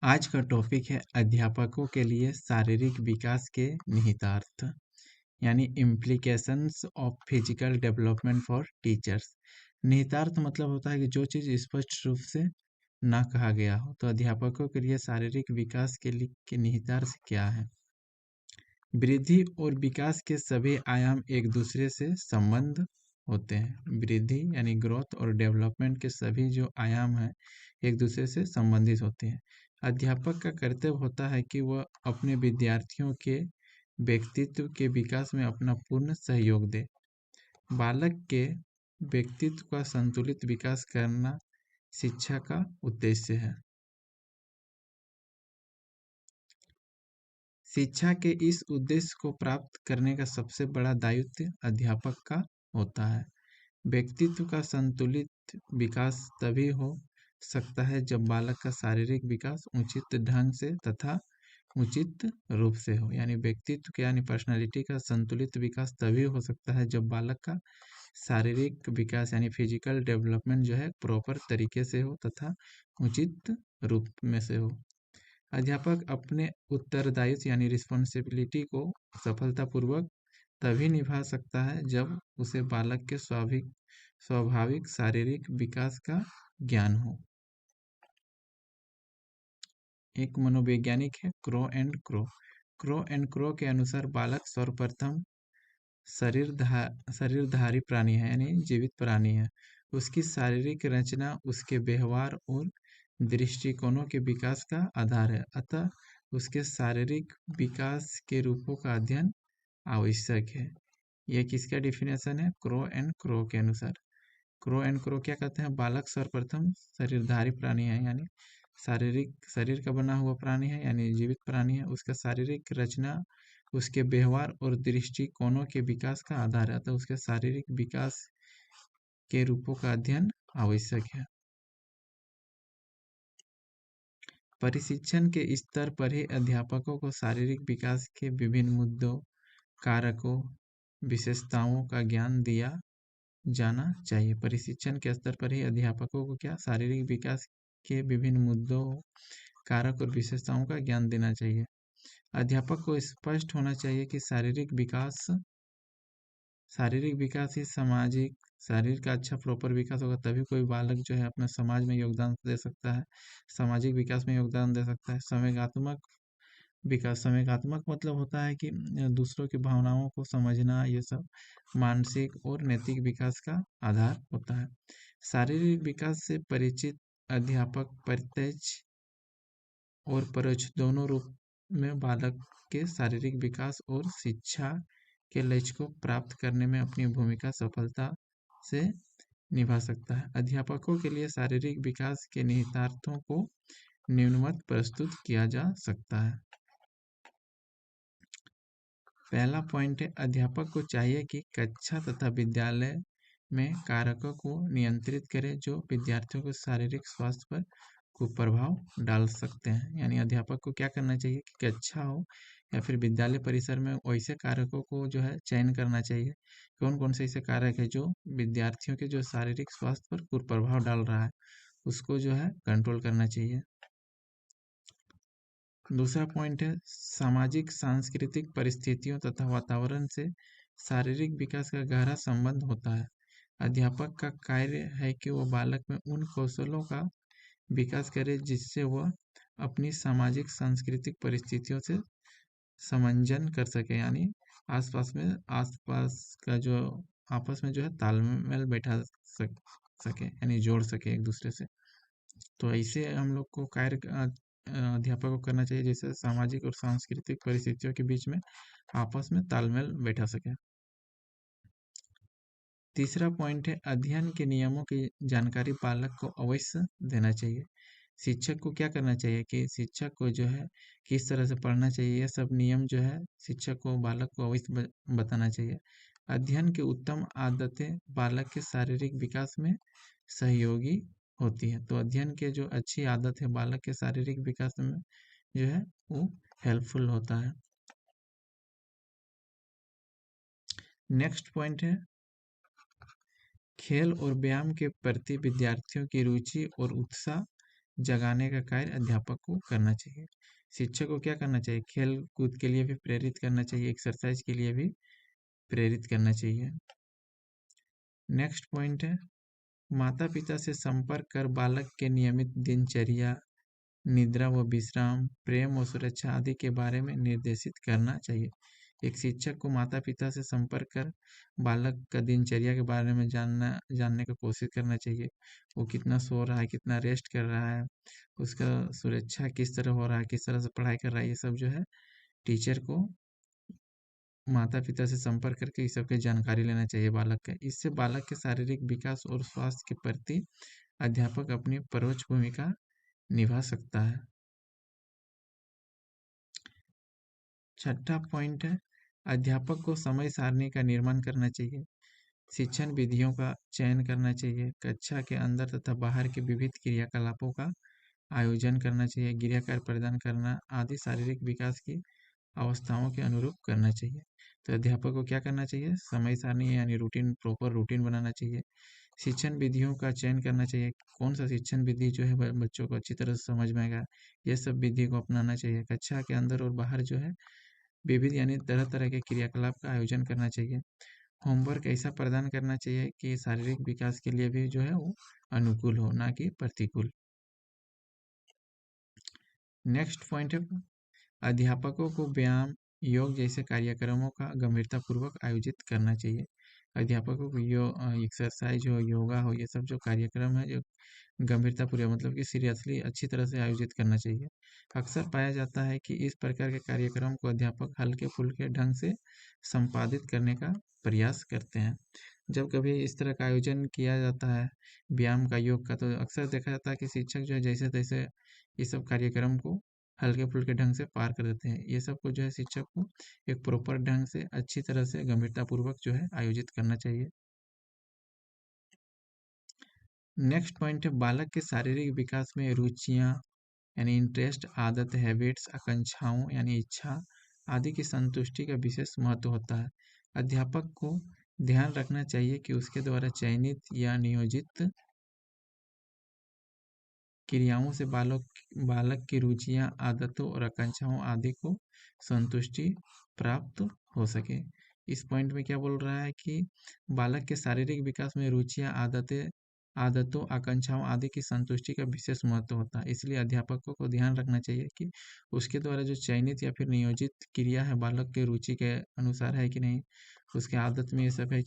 आज का टॉपिक है अध्यापकों के लिए शारीरिक विकास के निहितार्थ यानी implications of physical development for teachers. निहितार्थ मतलब होता है कि जो चीज़ स्पष्ट रूप से ना कहा गया हो। तो अध्यापकों के लिए शारीरिक विकास के निहितार्थ क्या है? वृद्धि और विकास के सभी आयाम एक दूसरे से संबंध होते हैं। वृद्धि यानी ग्रोथ और डेवलपमेंट के सभी जो आयाम हैं एक दूसरे से संबंधित होते हैं। अध्यापक का कर्तव्य होता है कि वह अपने विद्यार्थियों के व्यक्तित्व के विकास में अपना पूर्ण सहयोग दे। बालक के व्यक्तित्व का संतुलित विकास करना शिक्षा का उद्देश्य है। शिक्षा के इस उद्देश्य को प्राप्त करने का सबसे बड़ा दायित्व अध्यापक का होता है। व्यक्तित्व का संतुलित विकास तभी हो सकता है जब बालक का शारीरिक विकास उचित ढंग से तथा उचित रूप से हो। यानी व्यक्तित्व के यानी पर्सनालिटी का संतुलित विकास तभी हो सकता है जब बालक का शारीरिक विकास यानी फिजिकल डेवलपमेंट जो है प्रॉपर तरीके से हो तथा उचित रूप में से हो। अध्यापक अपने उत्तरदायित्व यानी रिस्पॉन्सिबिलिटी को सफलतापूर्वक तभी निभा सकता है जब उसे बालक के स्वाभाविक शारीरिक विकास का ज्ञान हो। एक मनोवैज्ञानिक है क्रो एंड क्रो के अनुसार बालक सर्वप्रथम शरीरधारी प्राणी है यानी जीवित प्राणी है। उसकी शारीरिक रचना उसके व्यवहार और दृष्टिकोणों के विकास का आधार है। अतः उसके शारीरिक विकास के रूपों का अध्ययन आवश्यक है। यह किसका डिफिनेशन है? क्रो एंड क्रो के अनुसार। क्रो एंड क्रो क्या कहते हैं? बालक सर्वप्रथम शरीरधारी प्राणी है यानी शरीर का बना हुआ प्राणी है यानी जीवित प्राणी है। उसका शारीरिक रचना उसके व्यवहार और दृष्टिकोणों के विकास का आधार है। तो उसके शारीरिक विकास के रूपों का अध्ययन आवश्यक है। प्रशिक्षण के स्तर पर ही अध्यापकों को शारीरिक विकास के विभिन्न मुद्दों, कारकों, विशेषताओं का ज्ञान दिया जाना चाहिए। प्रशिक्षण के स्तर पर ही अध्यापकों को क्या शारीरिक विकास के विभिन्न मुद्दों, कारक और विशेषताओं का ज्ञान देना चाहिए। अध्यापक को स्पष्ट होना चाहिए कि शारीरिक विकास ही शरीर का अच्छा प्रॉपर विकास होगा तभी कोई बालक जो है अपने समाज में योगदान दे सकता है, सामाजिक विकास में योगदान दे सकता है। संवेगात्मक मतलब होता है कि दूसरों की भावनाओं को समझना, ये सब मानसिक और नैतिक विकास का आधार होता है। शारीरिक विकास से परिचित अध्यापक प्रत्यक्ष और परोक्ष दोनों रूप में बालक के शारीरिक विकास और शिक्षा के लक्ष्य को प्राप्त करने में अपनी भूमिका सफलता से निभा सकता है। अध्यापकों के लिए शारीरिक विकास के निहितार्थों को निम्नवत प्रस्तुत किया जा सकता है। पहला पॉइंट है, अध्यापक को चाहिए कि कक्षा तथा विद्यालय में कारकों को नियंत्रित करे जो विद्यार्थियों के शारीरिक स्वास्थ्य पर कुप्रभाव डाल सकते हैं। यानी अध्यापक को क्या करना चाहिए कि कक्षा हो या फिर विद्यालय परिसर में वैसे कारकों को जो है चयन करना चाहिए। कौन कौन से ऐसे कारक है जो विद्यार्थियों के जो शारीरिक स्वास्थ्य पर कुप्रभाव डाल रहा है उसको जो है कंट्रोल करना चाहिए। दूसरा पॉइंट है, सामाजिक सांस्कृतिक परिस्थितियों तथा वातावरण से शारीरिक विकास का गहरा संबंध होता है। अध्यापक का कार्य है कि वह बालक में उन कौशलों का विकास करे जिससे वह अपनी सामाजिक सांस्कृतिक परिस्थितियों से समंजन कर सके। यानी आसपास का जो आपस में जो है तालमेल बैठा सके यानी जोड़ सके एक दूसरे से। तो ऐसे हम लोग को कार्य अध्यापक को करना चाहिए जैसे सामाजिक और सांस्कृतिक परिस्थितियों के बीच में आपस में तालमेल बैठा सके। तीसरा पॉइंट है, अध्ययन के नियमों की जानकारी बालक को अवश्य देना चाहिए। शिक्षक को क्या करना चाहिए कि शिक्षक को जो है किस तरह से पढ़ना चाहिए, यह सब नियम जो है शिक्षक को बालक को अवश्य बताना चाहिए। अध्ययन की उत्तम आदतें बालक के शारीरिक विकास में सहयोगी होती है। तो अध्ययन के जो अच्छी आदत है बालक के शारीरिक विकास में जो है वो हेल्पफुल होता है। नेक्स्ट पॉइंट है, खेल और व्यायाम के प्रति विद्यार्थियों की रुचि और उत्साह जगाने का कार्य अध्यापक को करना चाहिए। शिक्षक को क्या करना चाहिए? खेल कूद के लिए भी प्रेरित करना चाहिए, एक्सरसाइज के लिए भी प्रेरित करना चाहिए। नेक्स्ट पॉइंट है, माता पिता से संपर्क कर बालक के नियमित दिनचर्या, निद्रा व विश्राम, प्रेम व सुरक्षा आदि के बारे में निर्देशित करना चाहिए। एक शिक्षक को माता पिता से संपर्क कर बालक का दिनचर्या के बारे में जानने का कोशिश करना चाहिए। वो कितना सो रहा है, कितना रेस्ट कर रहा है, उसका सुरक्षा किस तरह हो रहा है, किस तरह से पढ़ाई कर रहा है, ये सब जो है टीचर को माता पिता से संपर्क करके इस सब की जानकारी लेना चाहिए बालक का। इससे बालक के शारीरिक विकास और स्वास्थ्य के प्रति अध्यापक अपनी परोक्ष भूमिका निभा सकता है। छठा पॉइंट है, अध्यापक को समय सारणी का निर्माण करना चाहिए, शिक्षण विधियों का चयन करना चाहिए, कक्षा के अंदर तथा बाहर के विविध क्रियाकलापों का आयोजन करना चाहिए, गृहकार्य प्रदान करना आदि शारीरिक विकास की अवस्थाओं के अनुरूप करना चाहिए। तो अध्यापक को क्या करना चाहिए? समय सारणी यानी रूटीन, प्रॉपर रूटीन बनाना चाहिए। शिक्षण विधियों का चयन करना चाहिए, कौन सा शिक्षण विधि जो है बच्चों को अच्छी तरह से समझ में आएगा, ये सब विधि को अपनाना चाहिए। कक्षा के अंदर और बाहर जो है विविध यानी तरह तरह के क्रियाकलाप का आयोजन करना चाहिए। होमवर्क ऐसा प्रदान करना चाहिए कि शारीरिक विकास के लिए भी जो है वो अनुकूल हो, ना कि प्रतिकूल। नेक्स्ट पॉइंट है, अध्यापकों को व्यायाम, योग जैसे कार्यक्रमों का गंभीरतापूर्वक आयोजित करना चाहिए। अध्यापकों को एक्सरसाइज हो, योगा हो, ये सब जो कार्यक्रम है जो गंभीरतापूर्वक मतलब कि सीरियसली अच्छी तरह से आयोजित करना चाहिए। अक्सर पाया जाता है कि इस प्रकार के कार्यक्रम को अध्यापक हल्के फुल्के ढंग से संपादित करने का प्रयास करते हैं। जब कभी इस तरह का आयोजन किया जाता है व्यायाम का, योग का, तो अक्सर देखा जाता है कि शिक्षक जो है जैसे तैसे इस सब कार्यक्रम को हल्के फुल्के ढंग से पार कर देते हैं। ये सब को जो है शिक्षक को एक प्रॉपर ढंग से अच्छी तरह से गंभीरतापूर्वक जो है आयोजित करना चाहिए। नेक्स्ट पॉइंट है, बालक के शारीरिक विकास में रुचियाँ यानी इंटरेस्ट, आदत, हैबिट्स, आकांक्षाओं यानी इच्छा आदि की संतुष्टि का विशेष महत्व होता है। अध्यापक को ध्यान रखना चाहिए कि उसके द्वारा चयनित या नियोजित क्रियाओं से बालक की रुचियां, आदतों और आकांक्षाओं आदि को संतुष्टि प्राप्त हो सके। इस पॉइंट में क्या बोल रहा है कि बालक के शारीरिक विकास में रुचियां, आदतों, आकांक्षाओं आदि की संतुष्टि का विशेष महत्व होता है। इसलिए अध्यापकों को ध्यान रखना चाहिए कि उसके द्वारा जो चयनित या फिर नियोजित क्रिया है बालक के रुचि के अनुसार है कि नहीं, उसके आदत में ये सब है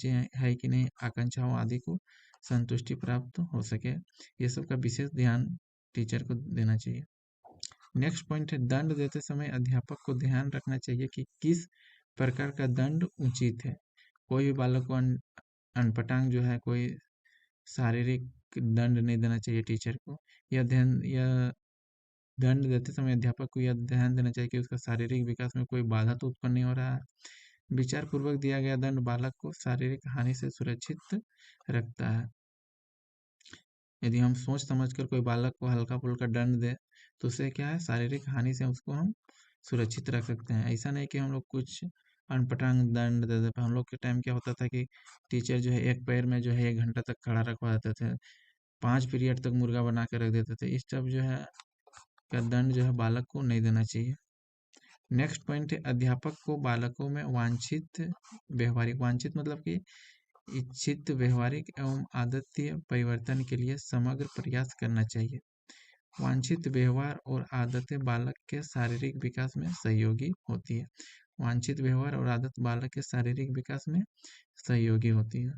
कि नहीं, आकांक्षाओं आदि को संतुष्टि प्राप्त हो सके, ये सब का विशेष ध्यान टीचर को देना चाहिए। नेक्स्ट पॉइंट है, दंड देते समय अध्यापक को ध्यान रखना चाहिए कि किस प्रकार का दंड उचित है। कोई भी बालक को अनपटांग जो है कोई शारीरिक दंड नहीं देना चाहिए टीचर को। यह दंड देते समय अध्यापक को यह ध्यान देना चाहिए कि उसका शारीरिक विकास में कोई बाधा तो उत्पन्न नहीं हो रहा है। विचार पूर्वक दिया गया दंड बालक को शारीरिक हानि से सुरक्षित रखता है। यदि हम सोच समझ कर कोई बालक को हल्का फुल्का दंड दे तो उससे क्या है, शारीरिक हानि से उसको हम सुरक्षित रख सकते हैं। ऐसा नहीं कि हम लोग कुछ अनपटांग दंड दे दे। हम लोग के टाइम क्या होता था कि टीचर जो है एक पैर में जो है 1 घंटा तक खड़ा रखवा देते थे, 5 पीरियड तक मुर्गा बना के रख देते थे। इस सब जो है का दंड जो है बालक को नहीं देना चाहिए। नेक्स्ट पॉइंट है, अध्यापक को बालकों में वांछित मतलब कि इच्छित व्यवहारिक एवं आदतीय परिवर्तन के लिए समग्र प्रयास करना चाहिए। वांछित व्यवहार और आदतें बालक के शारीरिक विकास में सहयोगी होती है। वांछित व्यवहार और आदत बालक के शारीरिक विकास में सहयोगी होती है।